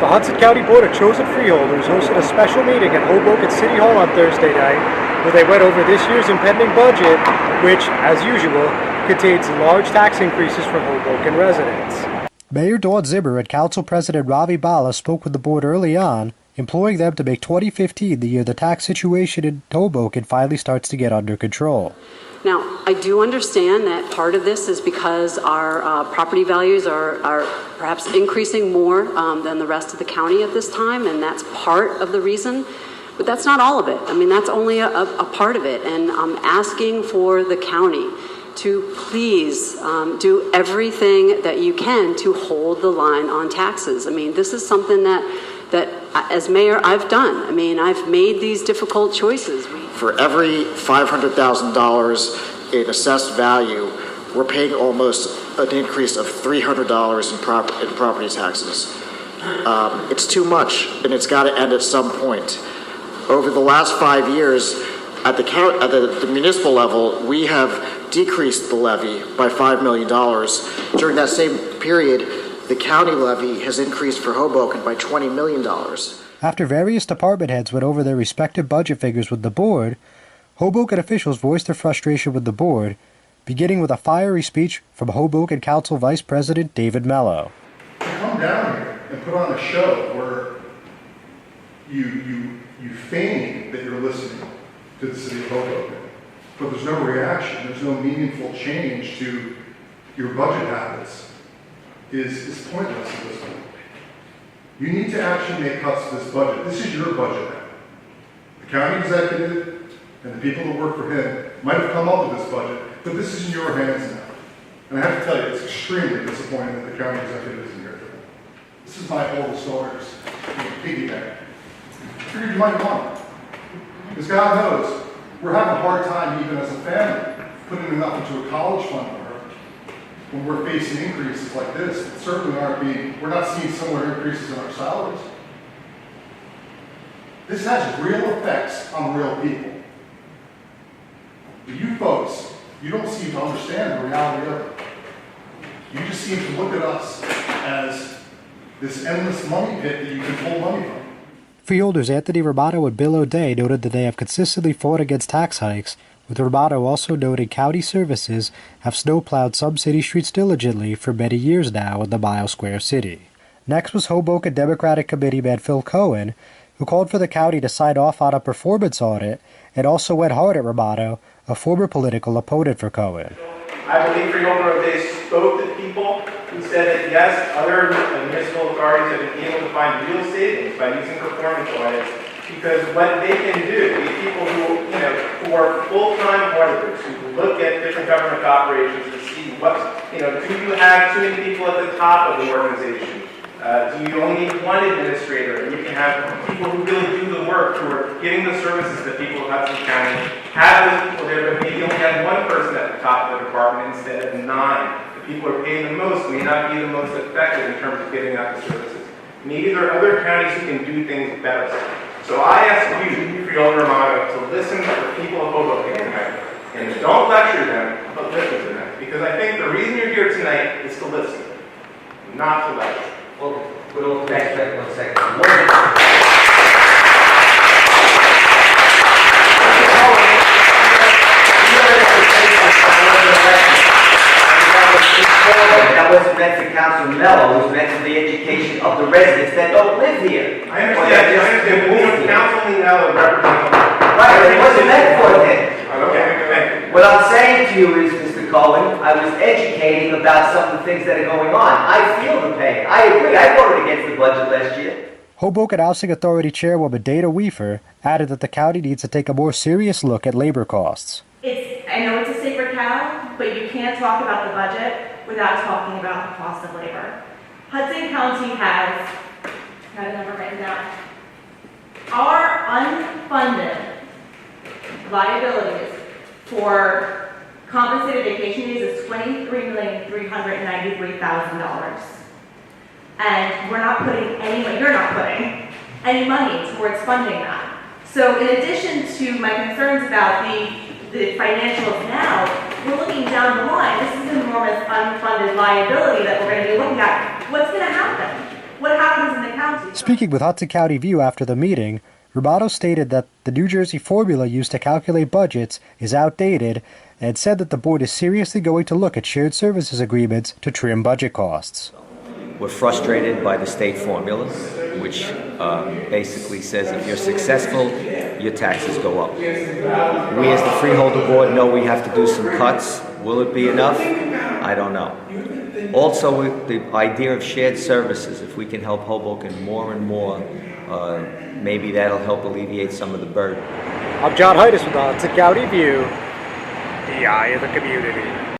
The Hudson County Board of Chosen Freeholders hosted a special meeting at Hoboken City Hall on Thursday night where they went over this year's impending budget, which, as usual, contains large tax increases for Hoboken residents. Mayor Dawn Zimmer and Council President Ravi Bala spoke with the board early on, imploring them to make 2015 the year the tax situation in Hoboken finally starts to get under control. Now, I do understand that part of this is because our property values are perhaps increasing more than the rest of the county at this time, and that's part of the reason. But that's not all of it. I mean, that's only a part of it, and I'm asking for the county to please do everything that you can to hold the line on taxes. I mean, this is something that as mayor I've done. I mean, I've made these difficult choices. For every $500,000 in assessed value, we're paying almost an increase of $300 in property taxes. It's too much, and it's got to end at some point. Over the last 5 years, at the municipal level, we have decreased the levy by $5 million. During that same period, the county levy has increased for Hoboken by $20 million. After various department heads went over their respective budget figures with the board, Hoboken officials voiced their frustration with the board, beginning with a fiery speech from Hoboken Council Vice President David Mello. Come down here and put on a show where you feign that you're listening to the city of Hoboken, but there's no reaction, there's no meaningful change to your budget habits, is pointless at this point. You need to actually make cuts to this budget. This is your budget now. The county executive and the people that work for him might have come up with this budget, but this is in your hands now. And I have to tell you, it's extremely disappointing that the county executive isn't here today. This is my oldest daughter's piggyback. I figured you might want it. Because God knows, we're having a hard time even as a family putting enough into a college fund for her when we're facing increases like this. Certainly we're not seeing similar increases in our salaries. This has real effects on real people. But you folks, you don't seem to understand the reality of it. You just seem to look at us as this endless money pit that you can pull money from. Freeholders Anthony Romano and Bill O'Day noted that they have consistently fought against tax hikes, with Romano also noting county services have snowplowed some city streets diligently for many years now in the Mile Square city. Next was Hoboken Democratic Committeeman Phil Cohen, who called for the county to sign off on a performance audit and also went hard at Romano, a former political opponent for Cohen. I believe Freeholder O'Day spoke to people who said that yes, other municipal authorities have been able to find real savings by using performance audits, because what they can do, these people who are full-time auditors who look at different government operations and see what, do you have too many people at the top of the organization? Do you only need one administrator? And you can have people who really do the work, who are giving the services that people of Hudson County have those people there, but maybe only have one person at the top of the department instead of 9. The people who are paying the most may not be the most effective in terms of giving out the services. Maybe there are other counties who can do things better. So I ask you, Freeholder Romano, to listen to the people of Hoboken tonight. And don't lecture them, but listen to them. Because I think the reason you're here tonight is to listen, not to lecture. Well, we'll backtrack 1 second. That wasn't meant for Councilor Mello. It was meant for the education of the residents that don't live here. I understand. Councilman Mello represents. Right, but it wasn't meant for him. Okay, thank you. What I'm saying to you is, Mr. Cohen, I was educating about some of the things that are going on. I feel the pain. I agree. I voted against the budget last year. Hoboken Housing Authority Chairwoman Dana Weaver added that the county needs to take a more serious look at labor costs. I know it's a sacred cow, but you can't talk about the budget without talking about the cost of labor. Hudson County has, got a number written down, our unfunded liabilities for compensated vacation days is $23,393,000. And we're not putting you're not putting any money towards funding that. So in addition to my concerns about the financials now, we're looking down the line. This is an enormous unfunded liability that we're going to be looking at. What's going to happen? What happens in the county? county. Speaking with Hudson County View after the meeting, Rubato stated that the New Jersey formula used to calculate budgets is outdated and said that the board is seriously going to look at shared services agreements to trim budget costs. We're frustrated by the state formula, which basically says if you're successful, your taxes go up. We as the Freeholder Board know we have to do some cuts. Will it be enough? I don't know. Also, the idea of shared services, if we can help Hoboken more and more, maybe that'll help alleviate some of the burden. I'm John Heides with the Hudson County View, the eye of the community.